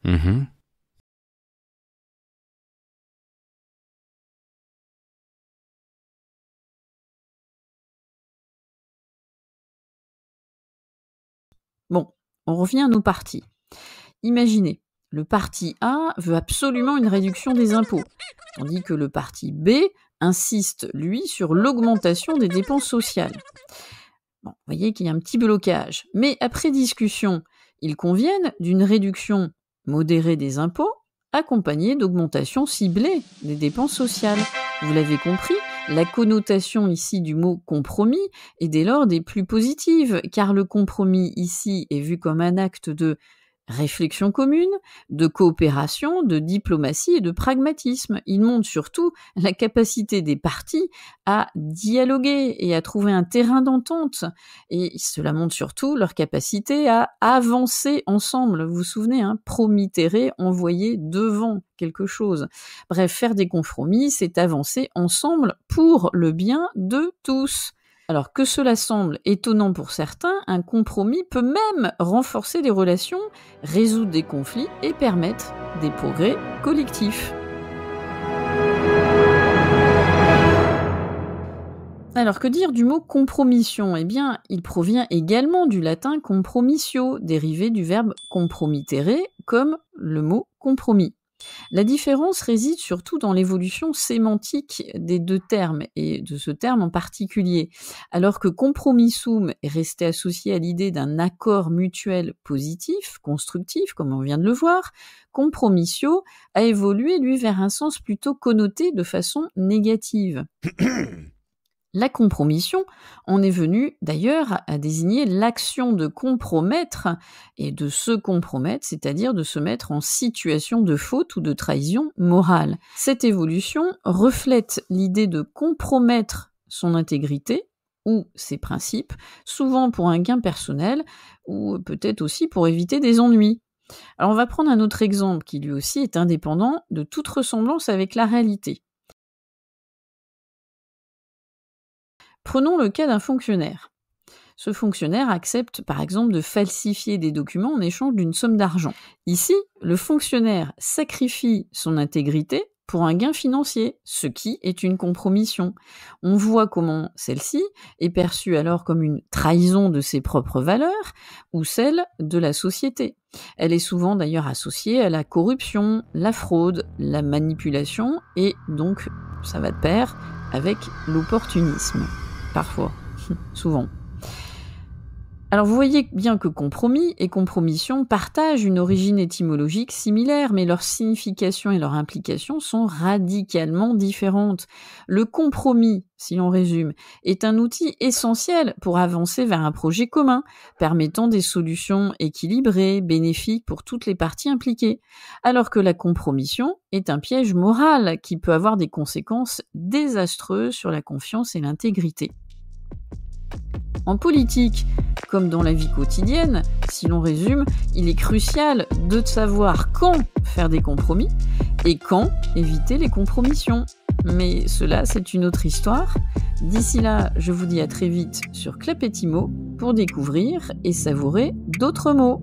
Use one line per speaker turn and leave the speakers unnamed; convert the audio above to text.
Mhm.
Bon, on revient à nos partis. Imaginez, le parti A veut absolument une réduction des impôts, tandis que le parti B insiste, lui, sur l'augmentation des dépenses sociales. Bon, vous voyez qu'il y a un petit blocage. Mais après discussion, ils conviennent d'une réduction modérée des impôts, accompagnée d'augmentations ciblées des dépenses sociales. Vous l'avez compris, la connotation ici du mot compromis est dès lors des plus positives, car le compromis ici est vu comme un acte de réflexion commune, de coopération, de diplomatie et de pragmatisme. Il montre surtout la capacité des partis à dialoguer et à trouver un terrain d'entente. Et cela montre surtout leur capacité à avancer ensemble. Vous vous souvenez, promittere, envoyer devant quelque chose. Bref, faire des compromis, c'est avancer ensemble pour le bien de tous. Alors que cela semble étonnant pour certains, un compromis peut même renforcer les relations, résoudre des conflits et permettre des progrès collectifs. Alors que dire du mot compromission ? Eh bien, il provient également du latin compromissio, dérivé du verbe compromittere, comme le mot compromis. La différence réside surtout dans l'évolution sémantique des deux termes, et de ce terme en particulier. Alors que compromissum est resté associé à l'idée d'un accord mutuel positif, constructif, comme on vient de le voir, compromissio a évolué, lui, vers un sens plutôt connoté de façon négative. La compromission en est venue d'ailleurs à désigner l'action de compromettre et de se compromettre, c'est-à-dire de se mettre en situation de faute ou de trahison morale. Cette évolution reflète l'idée de compromettre son intégrité ou ses principes, souvent pour un gain personnel ou peut-être aussi pour éviter des ennuis. Alors on va prendre un autre exemple qui lui aussi est indépendant de toute ressemblance avec la réalité. Prenons le cas d'un fonctionnaire. Ce fonctionnaire accepte par exemple de falsifier des documents en échange d'une somme d'argent. Ici, le fonctionnaire sacrifie son intégrité pour un gain financier, ce qui est une compromission. On voit comment celle-ci est perçue alors comme une trahison de ses propres valeurs ou celle de la société. Elle est souvent d'ailleurs associée à la corruption, la fraude, la manipulation et donc ça va de pair avec l'opportunisme. Parfois, souvent. Alors vous voyez bien que compromis et compromission partagent une origine étymologique similaire, mais leur signification et leur implication sont radicalement différentes. Le compromis, si l'on résume, est un outil essentiel pour avancer vers un projet commun, permettant des solutions équilibrées, bénéfiques pour toutes les parties impliquées, alors que la compromission est un piège moral qui peut avoir des conséquences désastreuses sur la confiance et l'intégrité. En politique, comme dans la vie quotidienne, si l'on résume, il est crucial de savoir quand faire des compromis et quand éviter les compromissions. Mais cela, c'est une autre histoire. D'ici là, je vous dis à très vite sur Clapetimo pour découvrir et savourer d'autres mots.